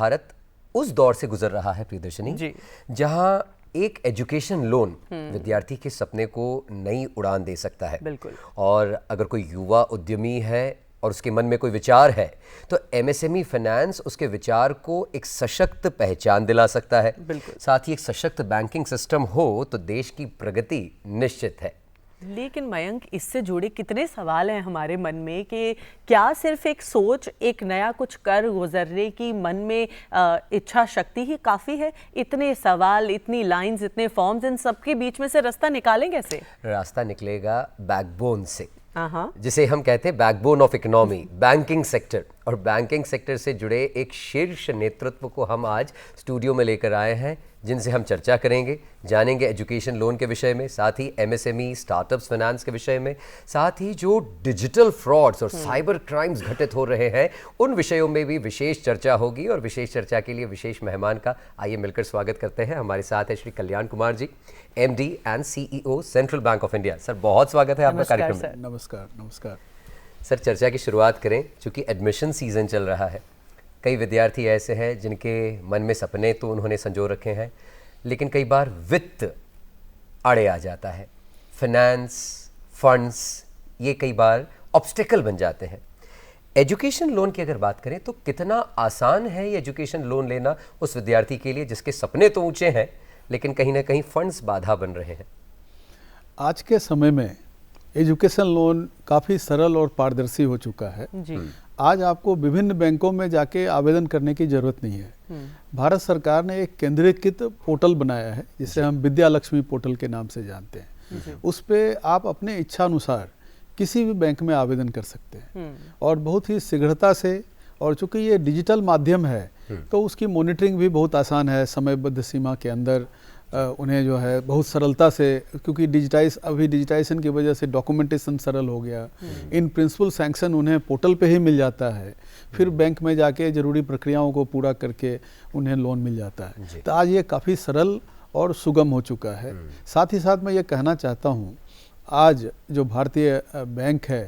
भारत उस दौर से गुजर रहा है प्रियदर्शनी, जहां एक एजुकेशन लोन विद्यार्थी के सपने को नई उड़ान दे सकता है। बिल्कुल। और अगर कोई युवा उद्यमी है और उसके मन में कोई विचार है तो एमएसएमई फाइनेंस उसके विचार को एक सशक्त पहचान दिला सकता है। बिल्कुल। साथ ही एक सशक्त बैंकिंग सिस्टम हो तो देश की प्रगति निश्चित है। लेकिन मयंक, इससे जुड़े कितने सवाल हैं हमारे मन में कि क्या सिर्फ एक सोच, एक नया कुछ कर गुजरने की मन में इच्छा शक्ति ही काफ़ी है? इतने सवाल, इतनी लाइंस, इतने फॉर्म्स, इन सब के बीच में से रास्ता निकालें कैसे? रास्ता निकलेगा बैकबोन से, हाँ, जिसे हम कहते हैं backbone of economy, banking sector. और बैंकिंग सेक्टर से जुड़े एक शीर्ष नेतृत्व को हम आज स्टूडियो में लेकर आए हैं, जिनसे हम चर्चा करेंगे, जानेंगे एजुकेशन लोन के विषय में, साथ ही एमएसएमई स्टार्टअप्स फाइनेंस के विषय में, साथ ही जो डिजिटल फ्रॉड्स और साइबर क्राइम्स घटित हो रहे हैं उन विषयों में भी विशेष चर्चा होगी। और विशेष चर्चा के लिए विशेष मेहमान का आइए मिलकर स्वागत करते हैं। हमारे साथ है Shri Kalyan Kumar ji, MD and CEO central bank of India. Sir, बहुत स्वागत है आपका कार्यक्रम में। नमस्कार। नमस्कार सर, चर्चा की शुरुआत करें। चूंकि एडमिशन सीजन चल रहा है, कई विद्यार्थी ऐसे हैं जिनके मन में सपने तो उन्होंने संजो रखे हैं, लेकिन कई बार वित्त आड़े आ जाता है। फाइनेंस, फंड्स, ये कई बार ऑब्स्टेकल बन जाते हैं। एजुकेशन लोन की अगर बात करें तो कितना आसान है ये एजुकेशन लोन लेना उस विद्यार्थी के लिए जिसके सपने तो ऊंचे हैं लेकिन कहीं ना कहीं फंड्स बाधा बन रहे हैं? आज के समय में एजुकेशन लोन काफ़ी सरल और पारदर्शी हो चुका है जी। आज आपको विभिन्न बैंकों में जाके आवेदन करने की जरूरत नहीं है। भारत सरकार ने एक केंद्रीकृत पोर्टल बनाया है जिसे हम विद्या लक्ष्मी पोर्टल के नाम से जानते हैं। उस पे आप अपने इच्छा अनुसार किसी भी बैंक में आवेदन कर सकते हैं और बहुत ही शीघ्रता से, और चूंकि ये डिजिटल माध्यम है तो उसकी मॉनिटरिंग भी बहुत आसान है। समयबद्ध सीमा के अंदर उन्हें जो है बहुत सरलता से, क्योंकि डिजिटाइजेशन की वजह से डॉक्यूमेंटेशन सरल हो गया। इन प्रिंसिपल सैंक्शन उन्हें पोर्टल पे ही मिल जाता है, फिर बैंक में जाके जरूरी प्रक्रियाओं को पूरा करके उन्हें लोन मिल जाता है। तो आज ये काफ़ी सरल और सुगम हो चुका है। साथ ही साथ मैं ये कहना चाहता हूँ, आज जो भारतीय बैंक है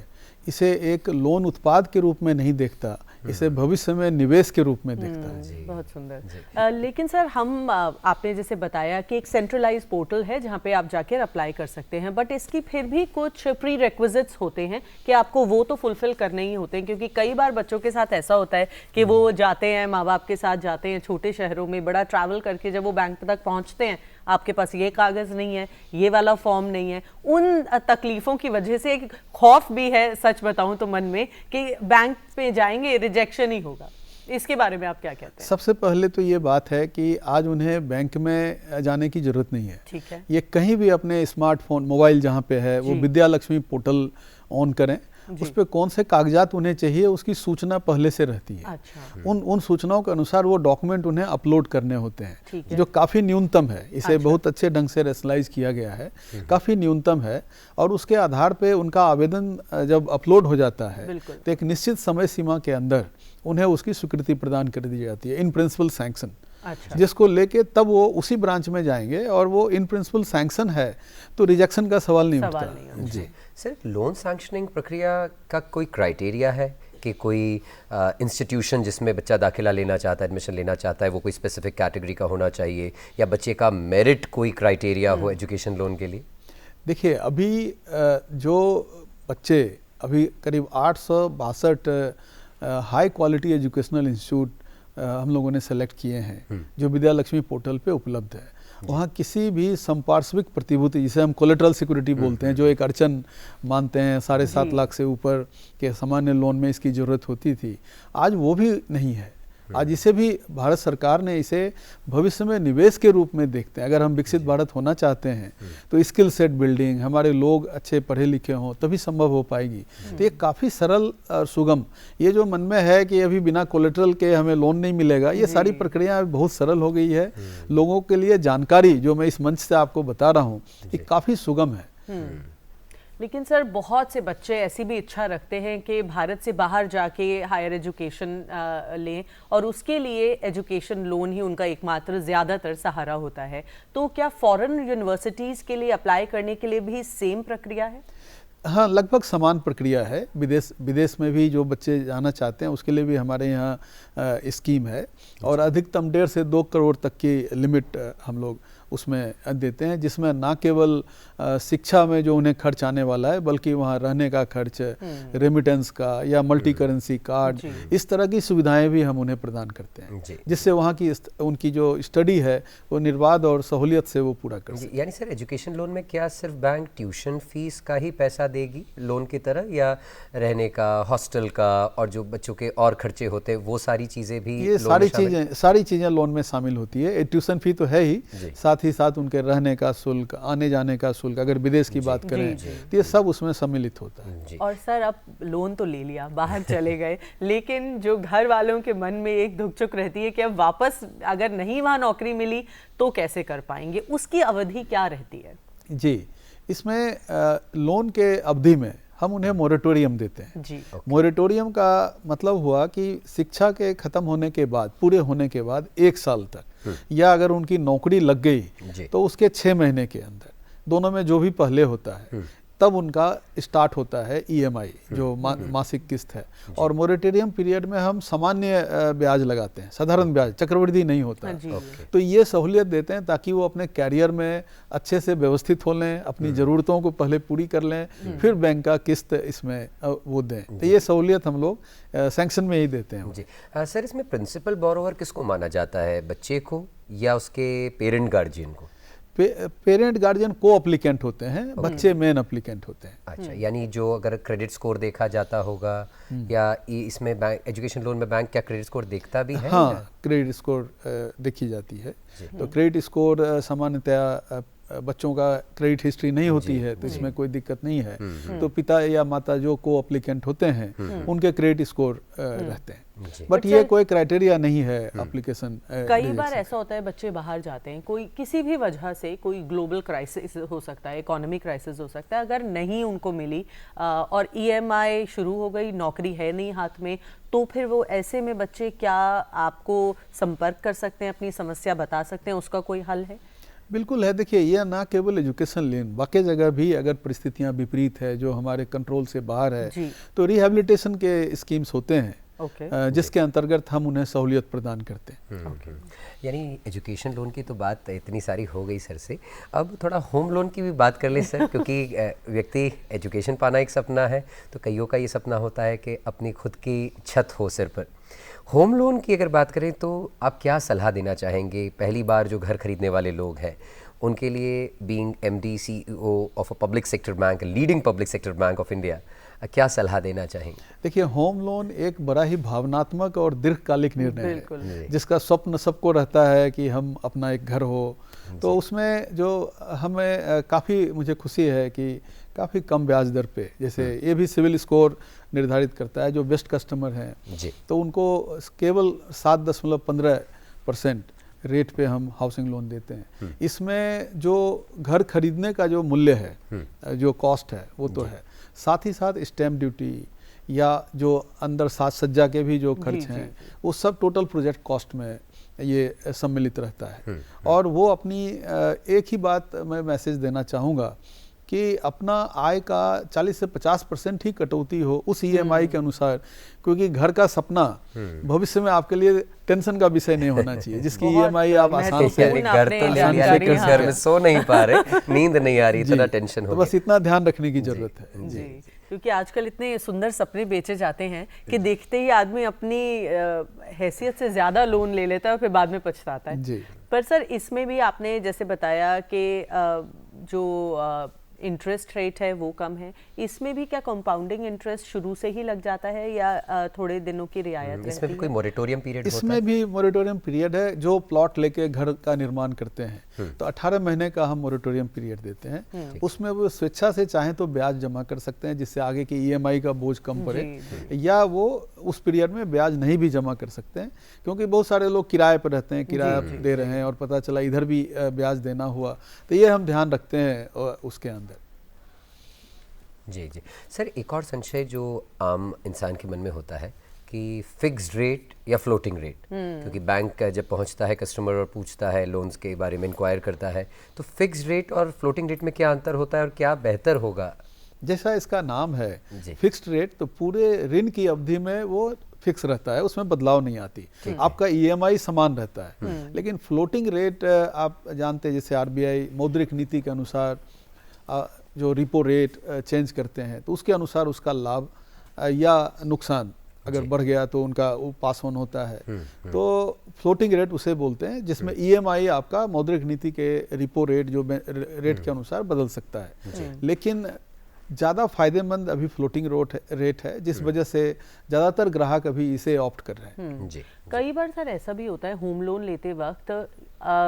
इसे एक लोन उत्पाद के रूप में नहीं देखता, इसे भविष्य में निवेश के रूप में देखता है। बहुत सुंदर। लेकिन सर, हम आपने जैसे बताया कि एक सेंट्रलाइज पोर्टल है जहाँ पे आप जाकर अप्लाई कर सकते हैं, बट इसकी फिर भी कुछ प्री रिक्विजिट्स होते हैं कि आपको वो तो फुलफिल करने ही होते हैं, क्योंकि कई बार बच्चों के साथ ऐसा होता है कि वो जाते हैं, माँ बाप के साथ जाते हैं छोटे शहरों में, बड़ा ट्रैवल करके जब वो बैंक तक पहुँचते हैं, आपके पास ये कागज़ नहीं है, ये वाला फॉर्म नहीं है। उन तकलीफ़ों की वजह से एक खौफ भी है, सच बताऊं तो मन में, कि बैंक पे जाएंगे रिजेक्शन ही होगा। इसके बारे में आप क्या कहते हैं? सबसे पहले तो ये बात है कि आज उन्हें बैंक में जाने की जरूरत नहीं है। ठीक है। ये कहीं भी अपने स्मार्टफोन, मोबाइल जहाँ पे है, वो विद्या लक्ष्मी पोर्टल ऑन करें, उस पे कौन से कागजात उन्हें चाहिए उसकी सूचना पहले से रहती है। अच्छा। उन सूचनाओं के अनुसार वो डॉक्यूमेंट उन्हें अपलोड करने होते हैं, है। जो काफ़ी न्यूनतम है। इसे बहुत अच्छे ढंग से रेशनलाइज किया गया है, काफ़ी न्यूनतम है। और उसके आधार पे उनका आवेदन जब अपलोड हो जाता है तो एक निश्चित समय सीमा के अंदर उन्हें उसकी स्वीकृति प्रदान कर दी जाती है, इन प्रिंसिपल सैंक्शन। अच्छा। जिसको लेके तब वो उसी ब्रांच में जाएंगे और वो इन प्रिंसिपल सैंक्शन है तो रिजेक्शन का सवाल नहीं उठता। जी सर, लोन सैंक्शनिंग प्रक्रिया का कोई क्राइटेरिया है कि कोई इंस्टीट्यूशन जिसमें बच्चा दाखिला लेना चाहता है, एडमिशन लेना चाहता है, वो कोई स्पेसिफिक कैटेगरी का होना चाहिए, या बच्चे का मेरिट कोई क्राइटेरिया हो एजुकेशन लोन के लिए? देखिए, अभी जो बच्चे अभी करीब 862 हाई क्वालिटी एजुकेशनल इंस्टीट्यूट हम लोगों ने सेलेक्ट किए हैं जो विद्या लक्ष्मी पोर्टल पे उपलब्ध है। वहाँ किसी भी संपार्श्विक प्रतिभूति, जिसे हम कोलेटरल सिक्योरिटी बोलते हैं, जो एक अड़चन मानते हैं, 7.5 लाख से ऊपर के सामान्य लोन में इसकी ज़रूरत होती थी, आज वो भी नहीं है। आज इसे भी भारत सरकार ने इसे भविष्य में निवेश के रूप में देखते हैं। अगर हम विकसित भारत होना चाहते हैं तो स्किल सेट बिल्डिंग, हमारे लोग अच्छे पढ़े लिखे हों तभी संभव हो पाएगी। तो ये काफ़ी सरल और सुगम, ये जो मन में है कि अभी बिना कोलेटरल के हमें लोन नहीं मिलेगा, ये सारी प्रक्रिया बहुत सरल हो गई है। लोगों के लिए जानकारी जो मैं इस मंच से आपको बता रहा हूँ, ये काफ़ी सुगम है। लेकिन सर, बहुत से बच्चे ऐसी भी इच्छा रखते हैं कि भारत से बाहर जाके हायर एजुकेशन लें, और उसके लिए एजुकेशन लोन ही उनका एकमात्र ज़्यादातर सहारा होता है। तो क्या फॉरेन यूनिवर्सिटीज़ के लिए अप्लाई करने के लिए भी सेम प्रक्रिया है? हाँ, लगभग समान प्रक्रिया है। विदेश में भी जो बच्चे जाना चाहते हैं उसके लिए भी हमारे यहाँ स्कीम है और अधिकतम 1.5 से 2 करोड़ तक की लिमिट हम लोग उसमें देते हैं, जिसमें ना केवल शिक्षा में जो उन्हें खर्च आने वाला है बल्कि वहाँ रहने का खर्च, रेमिटेंस का या मल्टी करेंसी कार्ड, इस तरह की सुविधाएं भी हम उन्हें प्रदान करते हैं, जिससे वहाँ की उनकी जो स्टडी है वो निर्बाध और सहूलियत से वो पूरा कर सकें। यानी सर एजुकेशन लोन में क्या सिर्फ बैंक ट्यूशन फीस का ही पैसा देगी लोन की तरह, या रहने का, हॉस्टल का और जो बच्चों के और खर्चे होते हैं वो सारी चीज़ें भी? ये सारी चीज़ें लोन में शामिल होती है। ट्यूशन फी तो है ही, साथ ही साथ उनके रहने का शुल्क, आने जाने का शुल्क, अगर विदेश की बात करें तो ये सब उसमें सम्मिलित होता है। और सर अब लोन तो ले लिया, बाहर चले गए, लेकिन जो घर वालों के मन में एक धुकचुक रहती है कि अब वापस अगर नहीं वहाँ नौकरी मिली तो कैसे कर पाएंगे, उसकी अवधि क्या रहती है? जी, इसमें लोन के अवधि में हम उन्हें मोरेटोरियम देते हैं जी। मोरेटोरियम का मतलब हुआ कि शिक्षा के खत्म होने के बाद, पूरे होने के बाद 1 साल तक, या अगर उनकी नौकरी लग गई तो उसके 6 महीने के अंदर, दोनों में जो भी पहले होता है तब उनका स्टार्ट होता है EMI जो मासिक किस्त है। और मोरेटोरियम पीरियड में हम सामान्य ब्याज लगाते हैं, साधारण ब्याज, चक्रवृद्धि नहीं होता है। तो ये सहूलियत देते हैं ताकि वो अपने कैरियर में अच्छे से व्यवस्थित हो लें, अपनी ज़रूरतों को पहले पूरी कर लें, फिर बैंक का किस्त इसमें वो दें। तो ये सहूलियत हम लोग सैंक्शन में ही देते हैं जी। सर इसमें प्रिंसिपल बोरोवर किसको माना जाता है, बच्चे को या उसके पेरेंट गार्जियन को? पेरेंट गार्जियन को अप्लीकेंट होते हैं, बच्चे मेन अप्लीकेंट होते हैं। अच्छा, यानी जो अगर क्रेडिट स्कोर देखा जाता होगा या इसमें बैंक एजुकेशन लोन में बैंक क्या क्रेडिट स्कोर देखता भी है? हाँ, क्रेडिट स्कोर देखी जाती है। तो क्रेडिट स्कोर सामान्यतया बच्चों का क्रेडिट हिस्ट्री नहीं होती है तो इसमें कोई दिक्कत नहीं है। तो पिता या माता जो को अप्लीकेंट होते हैं उनके क्रेडिट स्कोर रहते हैं, बट ये कोई क्राइटेरिया नहीं है एप्लीकेशन। कई बार ऐसा होता है बच्चे बाहर जाते हैं, कोई किसी भी वजह से, कोई ग्लोबल क्राइसिस हो सकता है, इकोनॉमिक क्राइसिस हो सकता है, अगर नहीं उनको मिली और EMI शुरू हो गई, नौकरी है नहीं हाथ में, तो फिर वो ऐसे में बच्चे क्या आपको संपर्क कर सकते हैं, अपनी समस्या बता सकते हैं, उसका कोई हल है? बिल्कुल है। देखिए, यह ना केवल एजुकेशन लोन, बाकी जगह भी अगर परिस्थितियां विपरीत है, जो हमारे कंट्रोल से बाहर है, तो रिहैबिलिटेशन के स्कीम्स होते हैं जिसके अंतर्गत हम उन्हें सहूलियत प्रदान करते हैं। यानी एजुकेशन लोन की तो बात इतनी सारी हो गई सर से, अब थोड़ा होम लोन की भी बात कर ले सर, क्योंकि व्यक्ति एजुकेशन पाना एक सपना है, तो कईयों का ये सपना होता है कि अपनी खुद की छत हो सिर पर। होम लोन की अगर बात करें तो आप क्या सलाह देना चाहेंगे पहली बार जो घर खरीदने वाले लोग हैं उनके लिए, being MD CEO of a public sector bank, leading public sector bank of India, क्या सलाह देना चाहेंगे? देखिए, होम लोन एक बड़ा ही भावनात्मक और दीर्घकालिक निर्णय है, जिसका स्वप्न सबको रहता है कि हम अपना एक घर हो। तो उसमें जो हमें काफ़ी मुझे खुशी है कि काफ़ी कम ब्याज दर पे, जैसे ये भी सिविल स्कोर निर्धारित करता है, जो बेस्ट कस्टमर हैं तो उनको केवल 7.15% रेट पे हम हाउसिंग लोन देते हैं। इसमें जो घर खरीदने का जो मूल्य है, जो कॉस्ट है वो तो है, साथ ही साथ स्टैम्प ड्यूटी या जो अंदर साज सज्जा के भी जो खर्च हैं वो सब टोटल प्रोजेक्ट कॉस्ट में ये सम्मिलित रहता है। और वो अपनी एक ही बात मैं मैसेज देना चाहूँगा कि अपना आय का 40 से 50% ही कटौती हो उस EMI के अनुसार, क्योंकि घर का सपना भविष्य में आपके लिए टेंशन का विषय नहीं होना चाहिए, जिसकी EMI आप आसान से, घर तो ले लिया लेकिन घर में सो नहीं पा रहे, नींद नहीं आ रही, इतना टेंशन हो, तो बस इतना ध्यान रखने की जरूरत है जी। क्योंकि आजकल इतने सुंदर सपने बेचे जाते हैं कि देखते ही आदमी अपनी हैसियत से ज्यादा लोन ले लेता है और फिर बाद में पछताता है जी। पर सर इसमें भी आपने जैसे बताया कि जो इंटरेस्ट रेट है वो कम है, इसमें भी क्या कंपाउंडिंग इंटरेस्ट शुरू से ही लग जाता है या थोड़े दिनों की रियायत रहती है? इसमें भी कोई मोरेटोरियम पीरियड होता है? इसमें भी मोरेटोरियम पीरियड है। जो प्लॉट लेके घर का निर्माण करते हैं तो 18 महीने का हम मोरेटोरियम पीरियड देते हैं। उसमें वो स्वेच्छा से चाहें तो ब्याज जमा कर सकते हैं जिससे आगे की EMI का बोझ कम पड़े, या वो उस पीरियड में ब्याज नहीं भी जमा कर सकते हैं, क्योंकि बहुत सारे लोग किराए पर रहते हैं, किराया दे रहे हैं और पता चला इधर भी ब्याज देना हुआ, तो ये हम ध्यान रखते हैं उसके अंदर। जी जी सर, एक और संशय जो आम इंसान के मन में होता है कि फिक्स्ड रेट या फ्लोटिंग रेट, क्योंकि बैंक जब पहुंचता है कस्टमर और पूछता है लोन्स के बारे में, इंक्वायर करता है, तो फिक्स्ड रेट और फ्लोटिंग रेट में क्या अंतर होता है और क्या बेहतर होगा? जैसा इसका नाम है जी। फिक्स्ड रेट, तो पूरे ऋण की अवधि में वो फिक्स रहता है, उसमें बदलाव नहीं आती, आपका ईएमआई समान रहता है। लेकिन फ्लोटिंग रेट आप जानते हैं, जैसे आरबीआई मौद्रिक नीति के अनुसार जो रिपो रेट चेंज करते हैं, तो उसके अनुसार उसका लाभ या नुकसान अगर बढ़ गया तो उनका पास ऑन होता है। तो फ्लोटिंग रेट उसे बोलते हैं, जिसमें ईएमआई आपका मौद्रिक नीति के रिपो रेट जो रेट के अनुसार बदल सकता है। लेकिन ज़्यादा फायदेमंद अभी फ्लोटिंग रेट है, जिस वजह से ज़्यादातर ग्राहक अभी इसे ऑप्ट कर रहे हैं। जी। कई बार सर ऐसा भी होता है, होम लोन लेते वक्त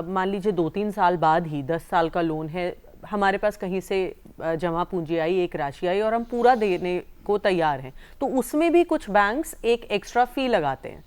मान लीजिए 2-3 साल बाद ही 10 साल का लोन है, हमारे पास कहीं से जमा पूंजी आई, एक राशि आई और हम पूरा देने को तैयार हैं, तो उसमें भी कुछ बैंक्स एक एक्स्ट्रा फी लगाते हैं।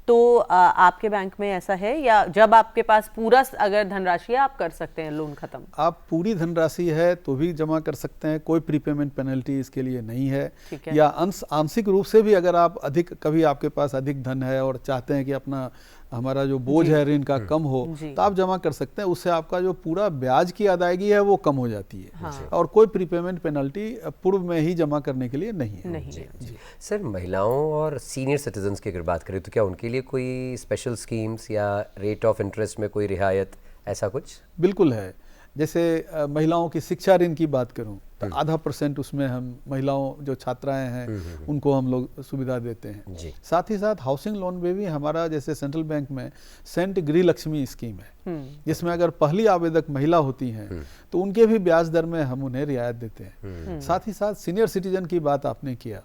तो आपके बैंक में ऐसा है, या जब आपके पास पूरा अगर धनराशि है आप कर सकते हैं लोन खत्म? आप पूरी धनराशि है तो भी जमा कर सकते हैं, कोई प्रीपेमेंट पेनल्टी इसके लिए नहीं है। ठीक है। या आंशिक रूप से भी अगर आप अधिक, कभी आपके पास अधिक धन है और चाहते हैं कि अपना हमारा जो बोझ है ऋण का कम हो, तो आप जमा कर सकते हैं। उससे आपका जो पूरा ब्याज की अदायगी है वो कम हो जाती है। हाँ। और कोई प्रीपेमेंट पेनल्टी पूर्व में ही जमा करने के लिए नहीं है। नहीं है। सर, महिलाओं और सीनियर सिटीजन्स की अगर बात करें तो क्या उनके लिए कोई स्पेशल स्कीम्स या रेट ऑफ इंटरेस्ट में कोई रियायत, ऐसा कुछ? बिल्कुल है। जैसे महिलाओं की शिक्षा ऋण की बात करूं तो 0.5% उसमें हम महिलाओं जो छात्राएं हैं उनको हम लोग सुविधा देते हैं। जी। साथ ही साथ हाउसिंग लोन में भी हमारा, जैसे सेंट्रल बैंक में सेंट गृह लक्ष्मी स्कीम है, जिसमें अगर पहली आवेदक महिला होती हैं तो उनके भी ब्याज दर में हम उन्हें रियायत देते हैं। साथ ही साथ सीनियर सिटीजन की बात आपने किया,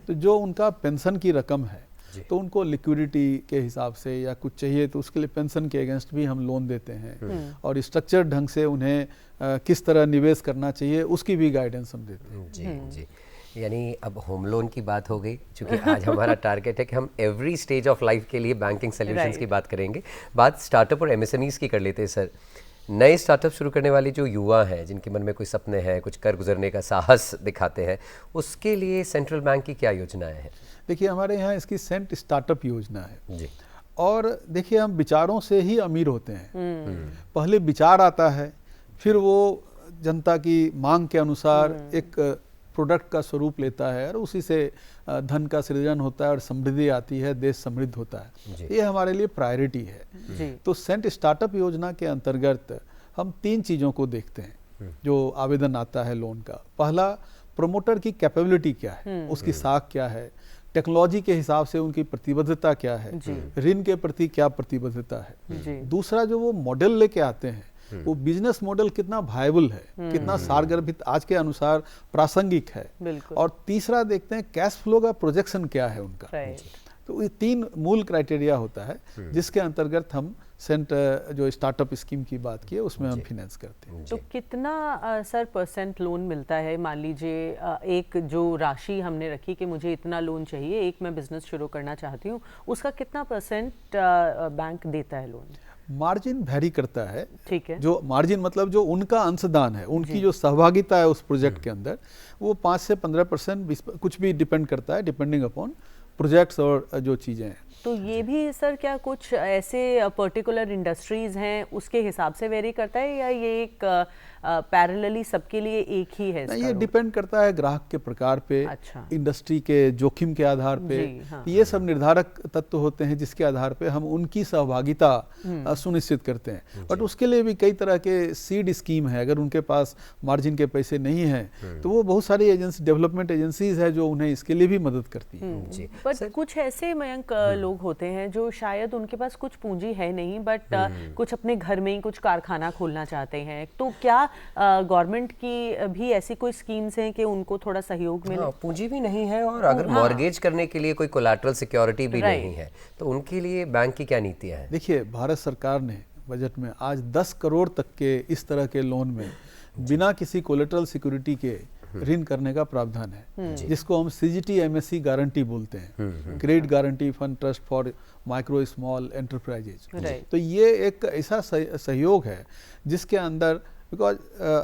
तो जो उनका पेंशन की रकम है तो उनको लिक्विडिटी के हिसाब से या कुछ चाहिए तो उसके लिए पेंशन के अगेंस्ट भी हम लोन देते हैं। और स्ट्रक्चर्ड ढंग से उन्हें किस तरह निवेश करना चाहिए उसकी भी गाइडेंस हम देते हैं। जी जी। यानी अब होम लोन की बात हो गई, क्योंकि आज हमारा टारगेट है कि हम एवरी स्टेज ऑफ लाइफ के लिए बैंकिंग सॉल्यूशंस की बात करेंगे। बात स्टार्टअप और एमएसएमईज की कर लेते हैं सर। नए स्टार्टअप शुरू करने वाले जो युवा हैं, जिनके मन में कोई सपने हैं, कुछ कर गुजरने का साहस दिखाते हैं, उसके लिए सेंट्रल बैंक की क्या योजनाएं हैं? देखिए, हमारे यहाँ इसकी सेंट स्टार्टअप योजना है जी। और देखिए, हम विचारों से ही अमीर होते हैं। पहले विचार आता है, फिर वो जनता की मांग के अनुसार एक प्रोडक्ट का स्वरूप लेता है और उसी से धन का सृजन होता है और समृद्धि आती है, देश समृद्ध होता है। ये हमारे लिए प्रायोरिटी है। तो सेंट स्टार्टअप योजना के अंतर्गत हम 3 चीज़ों को देखते हैं जो आवेदन आता है लोन का। पहला, प्रोमोटर की कैपेबिलिटी क्या है, उसकी साख क्या है, टेक्नोलॉजी के हिसाब से उनकी प्रतिबद्धता क्या है, ऋण के प्रति क्या प्रतिबद्धता है। दूसरा, जो वो मॉडल लेके आते हैं वो बिजनेस मॉडल कितना वायबल है, कितना सारगर्भित, आज के अनुसार प्रासंगिक है। और तीसरा देखते हैं कैश फ्लो का प्रोजेक्शन क्या है उनका। तो ये 3 मूल क्राइटेरिया होता है जिसके अंतर्गत हम सेंट जो स्टार्टअप स्कीम की बात की है उसमें हम फिनेंस करते हैं। तो कितना सर परसेंट लोन मिलता है? मान लीजिए एक जो राशि हमने रखी कि मुझे इतना लोन चाहिए, एक मैं बिजनेस शुरू करना चाहती हूँ, उसका कितना परसेंट बैंक देता है लोन? मार्जिन वैरी करता है। ठीक है। जो मार्जिन मतलब जो उनका अंशदान है, उनकी जो सहभागिता है उस प्रोजेक्ट के अंदर, वो 5 से 15%, कुछ भी डिपेंड करता है, डिपेंडिंग अपॉन प्रोजेक्ट्स और जो चीज़ें हैं। तो ये भी सर क्या कुछ ऐसे पर्टिकुलर इंडस्ट्रीज हैं उसके हिसाब से वेरी करता है, या ये एक पैरेलली सबके लिए एक ही है? ये डिपेंड करता है ग्राहक के प्रकार पे, अच्छा। इंडस्ट्री के जोखिम के आधार पे। हाँ। ये सब निर्धारक तत्व होते हैं जिसके आधार पे हम उनकी सहभागिता सुनिश्चित करते हैं। बट उसके लिए भी कई तरह के सीड स्कीम है। अगर उनके पास मार्जिन के पैसे नहीं हैं तो वो बहुत सारी एजेंसी, डेवलपमेंट एजेंसीज है जो उन्हें इसके लिए भी मदद करती है। बट कुछ ऐसे मयंक लोग होते हैं जो शायद उनके पास कुछ पूंजी है नहीं, बट कुछ अपने घर में ही कुछ कारखाना खोलना चाहते हैं, तो क्या गवर्नमेंट की भी ऐसी कोई स्कीम्स हैं कि उनको थोड़ा सहयोग मिले? पूंजी भी नहीं है और अगर मॉर्गेज करने के लिए कोई कोलैटरल सिक्योरिटी भी नहीं है, तो उनके लिए बैंक की क्या नीतियां हैं? देखिए, भारत सरकार ने बजट में आज 10 करोड़ तक के इस तरह के लोन में बिना किसी कोलैटरल सिक्योरिटी के ऋण करने का प्रावधान है, जिसको हम CGT MSE गारंटी बोलते हैं, credit guarantee fund trust for micro small enterprises. तो ये एक ऐसा सहयोग है जिसके अंदर, बिकॉज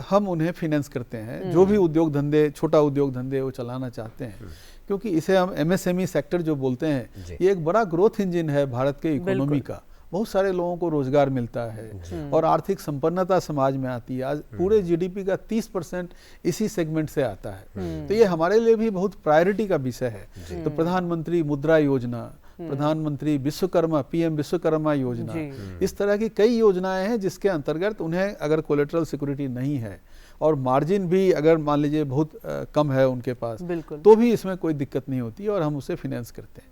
हम उन्हें फिनेंस करते हैं, जो भी उद्योग धंधे, छोटा उद्योग धंधे वो चलाना चाहते हैं, क्योंकि इसे हम MSME सेक्टर जो बोलते हैं, ये एक बड़ा ग्रोथ इंजन है भारत के इकोनॉमी का। बहुत सारे लोगों को रोजगार मिलता है और आर्थिक संपन्नता समाज में आती है। आज पूरे जीडीपी का 30% इसी सेगमेंट से आता है। तो ये हमारे लिए भी बहुत प्रायोरिटी का विषय है। तो प्रधानमंत्री मुद्रा योजना, प्रधानमंत्री विश्वकर्मा, पीएम विश्वकर्मा योजना, इस तरह की कई योजनाएं हैं जिसके अंतर्गत उन्हें अगर कोलेटरल सिक्योरिटी नहीं है और मार्जिन भी अगर मान लीजिए बहुत कम है उनके पास, तो भी इसमें कोई दिक्कत नहीं होती और हम उसे फाइनेंस करते हैं।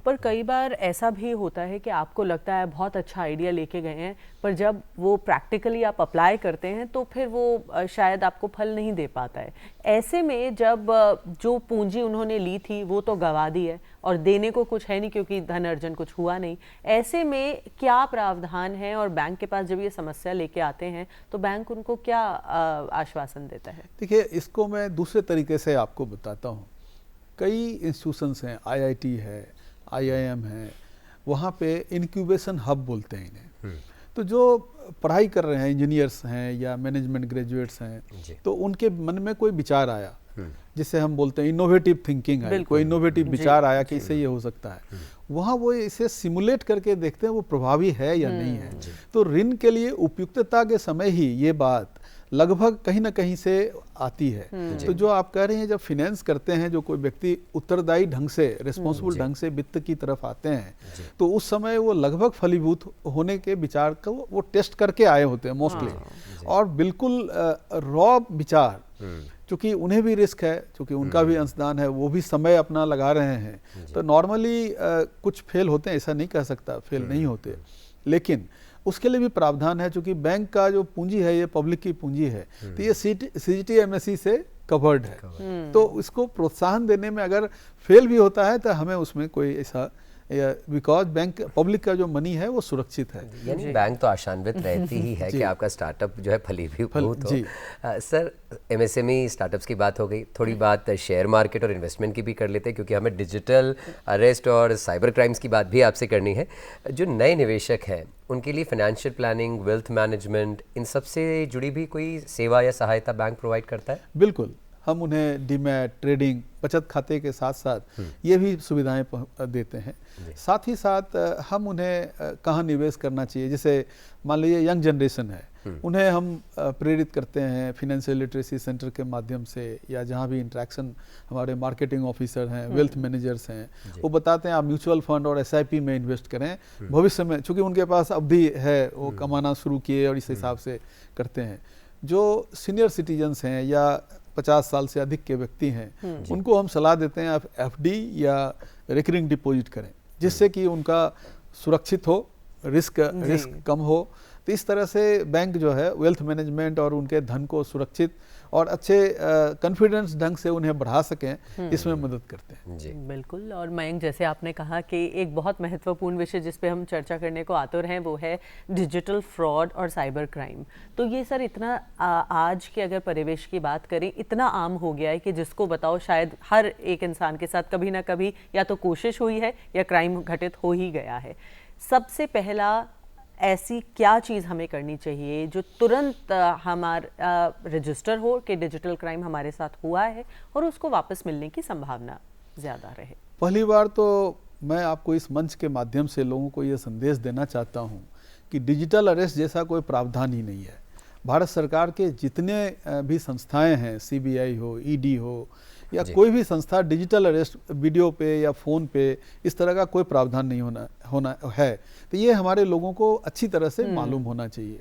पर कई बार ऐसा भी होता है कि आपको लगता है बहुत अच्छा आइडिया लेके गए हैं, पर जब वो प्रैक्टिकली आप अप्लाई करते हैं तो फिर वो शायद आपको फल नहीं दे पाता है। ऐसे में जब जो पूंजी उन्होंने ली थी वो तो गंवा दी है और देने को कुछ है नहीं क्योंकि धन अर्जन कुछ हुआ नहीं, ऐसे में क्या प्रावधान है और बैंक के पास जब ये समस्या लेके आते हैं तो बैंक उनको क्या आश्वासन देता है? देखिए, इसको मैं दूसरे तरीके से आपको बताता हूँ। कई इंस्टीट्यूशंस हैं, आईआईटी है, आईआईएम है, वहाँ पे इनक्यूबेशन हब बोलते हैं इन्हें। तो जो पढ़ाई कर रहे हैं, इंजीनियर्स हैं या मैनेजमेंट ग्रेजुएट्स हैं, तो उनके मन में कोई विचार आया जिसे हम बोलते हैं इनोवेटिव थिंकिंग है, कोई इनोवेटिव विचार आया कि इससे ये हो सकता है, वहाँ वो इसे सिमुलेट करके देखते हैं वो प्रभावी है या नहीं है। तो ऋण के लिए उपयुक्तता के समय ही ये बात लगभग कहीं ना कहीं से आती है। तो जो आप कह रहे हैं, जब फाइनेंस करते हैं जो कोई व्यक्ति उत्तरदायी ढंग से, रिस्पॉन्सिबल ढंग से वित्त की तरफ आते हैं, तो उस समय वो लगभग फलीभूत होने के विचार को वो टेस्ट करके आए होते हैं मोस्टली। और बिल्कुल रॉ विचार, क्योंकि उन्हें भी रिस्क है, क्योंकि उनका भी अंशदान है, वो भी समय अपना लगा रहे हैं, तो नॉर्मली कुछ फेल होते हैं, ऐसा नहीं कह सकता फेल नहीं होते, लेकिन उसके लिए भी प्रावधान है। क्योंकि बैंक का जो पूंजी है ये पब्लिक की पूंजी है, तो ये सीजीटी-एमएसई से कवर्ड है। तो इसको प्रोत्साहन देने में अगर फेल भी होता है तो हमें उसमें कोई ऐसा, बिकॉज बैंक पब्लिक का जो मनी है वो सुरक्षित है। यानी बैंक तो आशान्वित रहती ही है कि आपका स्टार्टअप जो है फलीभूत हो। सर, एमएसएमई स्टार्टअप्स की बात हो गई, थोड़ी बात शेयर मार्केट और इन्वेस्टमेंट की भी कर लेते हैं, क्योंकि हमें डिजिटल अरेस्ट और साइबर क्राइम्स की बात भी आपसे करनी है। जो नए निवेशक हैं उनके लिए फाइनेंशियल प्लानिंग, वेल्थ मैनेजमेंट, इन सब से जुड़ी भी कोई सेवा या सहायता बैंक प्रोवाइड करता है? बिल्कुल, हम उन्हें डीमैट, ट्रेडिंग, बचत खाते के साथ साथ ये भी सुविधाएं देते हैं। साथ ही साथ हम उन्हें कहाँ निवेश करना चाहिए, जैसे मान लीजिए यंग जनरेशन है, उन्हें हम प्रेरित करते हैं फाइनेंशियल लिटरेसी सेंटर के माध्यम से, या जहाँ भी इंटरेक्शन हमारे मार्केटिंग ऑफिसर हैं, वेल्थ मैनेजर्स हैं, वो बताते हैं आप म्यूचुअल फंड और एसआईपी में इन्वेस्ट करें भविष्य में, चूँकि उनके पास अवधि है, वो कमाना शुरू किए और इस हिसाब से करते हैं। जो सीनियर सिटीजन्स हैं या 50 साल से अधिक के व्यक्ति हैं, उनको हम सलाह देते हैं आप एफडी या रिकरिंग डिपॉजिट करें, जिससे कि उनका सुरक्षित हो, रिस्क कम हो। तो इस तरह से बैंक जो है वेल्थ मैनेजमेंट और उनके धन को सुरक्षित और अच्छे कॉन्फिडेंस ढंग से उन्हें बढ़ा सकें, इसमें मदद करते हैं। जी बिल्कुल। और मयंक, जैसे आपने कहा कि एक बहुत महत्वपूर्ण विषय जिस पे हम चर्चा करने को आतुर हैं वो है डिजिटल फ्रॉड और साइबर क्राइम। तो ये सर इतना आज के अगर परिवेश की बात करें, इतना आम हो गया है कि जिसको बताओ शायद हर एक इंसान के साथ कभी ना कभी या तो कोशिश हुई है या क्राइम घटित हो ही गया है। सबसे पहला ऐसी क्या चीज़ हमें करनी चाहिए जो तुरंत हमारा रजिस्टर हो कि डिजिटल क्राइम हमारे साथ हुआ है और उसको वापस मिलने की संभावना ज़्यादा रहे? पहली बार तो मैं आपको इस मंच के माध्यम से लोगों को ये संदेश देना चाहता हूँ कि डिजिटल अरेस्ट जैसा कोई प्रावधान ही नहीं है। भारत सरकार के जितने भी संस्थाएं हैं, सीबीआई हो, ईडी हो या कोई भी संस्था, डिजिटल अरेस्ट वीडियो पे या फ़ोन पे इस तरह का कोई प्रावधान नहीं होना है। तो ये हमारे लोगों को अच्छी तरह से मालूम होना चाहिए।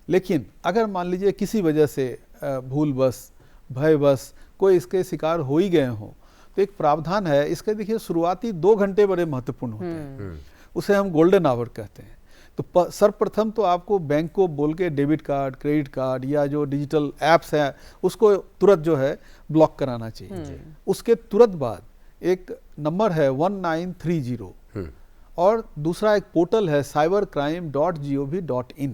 लेकिन अगर मान लीजिए किसी वजह से भूलवश, भयवश कोई इसके शिकार हो ही गए हों, तो एक प्रावधान है इसके। देखिए, शुरुआती 2 घंटे बड़े महत्वपूर्ण होते हैं, उसे हम गोल्डन आवर कहते हैं। तो सर्वप्रथम तो आपको बैंक को बोल के डेबिट कार्ड, क्रेडिट कार्ड या जो डिजिटल ऐप्स हैं उसको तुरंत जो है ब्लॉक कराना चाहिए। उसके तुरंत बाद एक नंबर है 1930 और दूसरा एक पोर्टल है cybercrime.gov.in।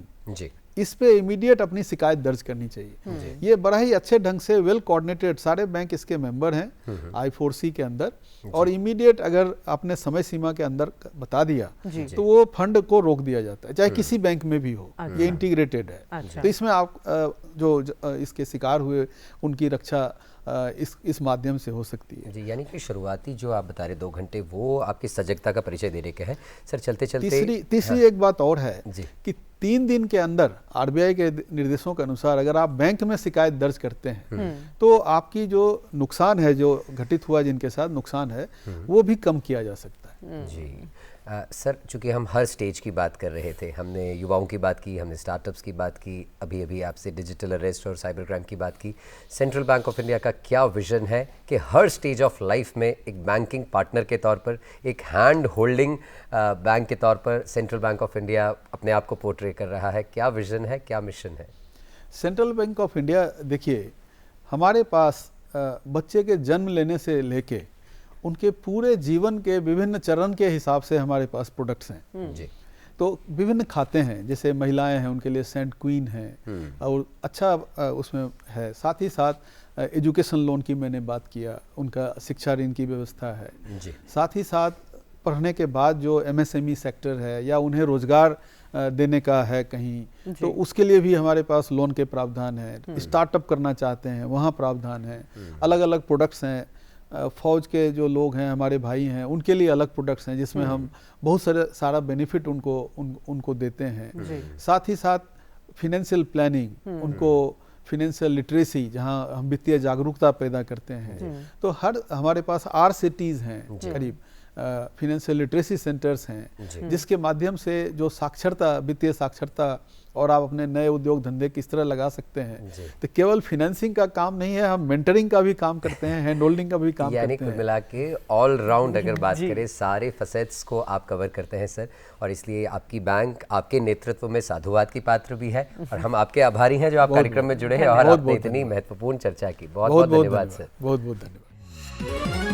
इस पे इमीडिएट अपनी शिकायत दर्ज करनी चाहिए। ये बड़ा ही अच्छे ढंग से वेल कोऑर्डिनेटेड, सारे बैंक इसके मेंबर हैं I4C के अंदर, और इमीडिएट अगर आपने समय सीमा के अंदर बता दिया तो वो फंड को रोक दिया जाता है, चाहे किसी बैंक में भी हो। ये इंटीग्रेटेड है। तो इसमें आप जो इसके शिकार हुए उनकी रक्षा इस माध्यम से हो सकती है। जी, यानी कि शुरुआती जो आप बता रहे 2 घंटे वो आपकी सजगता का परिचय देने के हैं। सर चलते चलते तीसरी एक बात और है जी। कि 3 दिन के अंदर आरबीआई के निर्देशों के अनुसार अगर आप बैंक में शिकायत दर्ज करते हैं तो आपकी जो नुकसान है, जो घटित हुआ जिनके साथ नुकसान है, वो भी कम किया जा सकता है। जी सर, चूंकि हम हर स्टेज की बात कर रहे थे, हमने युवाओं की बात की, हमने स्टार्टअप्स की बात की, अभी अभी आपसे डिजिटल अरेस्ट और साइबर क्राइम की बात की। सेंट्रल बैंक ऑफ इंडिया का क्या विजन है कि हर स्टेज ऑफ लाइफ में एक बैंकिंग पार्टनर के तौर पर, एक हैंड होल्डिंग बैंक के तौर पर सेंट्रल बैंक ऑफ इंडिया अपने आप को पोर्ट्रे कर रहा है? क्या विजन है, क्या मिशन है? सेंट्रल बैंक ऑफ इंडिया, देखिए हमारे पास बच्चे के जन्म लेने से लेके उनके पूरे जीवन के विभिन्न चरण के हिसाब से हमारे पास प्रोडक्ट्स हैं। जी। तो विभिन्न खाते हैं, जैसे महिलाएं हैं उनके लिए सेंट क्वीन है और अच्छा उसमें है। साथ ही साथ एजुकेशन लोन की मैंने बात किया, उनका शिक्षा ऋण की व्यवस्था है। जी। साथ ही साथ पढ़ने के बाद जो एमएसएमई सेक्टर है या उन्हें रोजगार देने का है कहीं, तो उसके लिए भी हमारे पास लोन के प्रावधान है। स्टार्टअप करना चाहते हैं, वहाँ प्रावधान है। अलग अलग प्रोडक्ट्स हैं। फौज के जो लोग हैं, हमारे भाई हैं, उनके लिए अलग प्रोडक्ट्स हैं जिसमें हम बहुत सारा बेनिफिट उनको देते हैं। साथ ही साथ फिनेंशियल प्लानिंग, उनको फिनेंशियल लिटरेसी, जहां हम वित्तीय जागरूकता पैदा करते हैं। तो हमारे पास RCTs हैं, करीब फिनेंशियल लिटरेसी सेंटर्स हैं, जिसके माध्यम से जो साक्षरता, वित्तीय साक्षरता और आप अपने नए उद्योग धंधे किस तरह लगा सकते हैं। तो केवल फाइनेंसिंग का काम नहीं है, हम मेंटरिंग का भी काम करते हैं, हैंड होल्डिंग का भी काम करते हैं। यानी कुल मिला के ऑल राउंड अगर बात करें, सारे फसेट्स को आप कवर करते हैं सर, और इसलिए आपकी बैंक आपके नेतृत्व में साधुवाद की पात्र भी है, और हम आपके आभारी हैं जो आप कार्यक्रम में जुड़े हैं और आपने इतनी महत्वपूर्ण चर्चा की। बहुत बहुत धन्यवाद सर। बहुत बहुत धन्यवाद।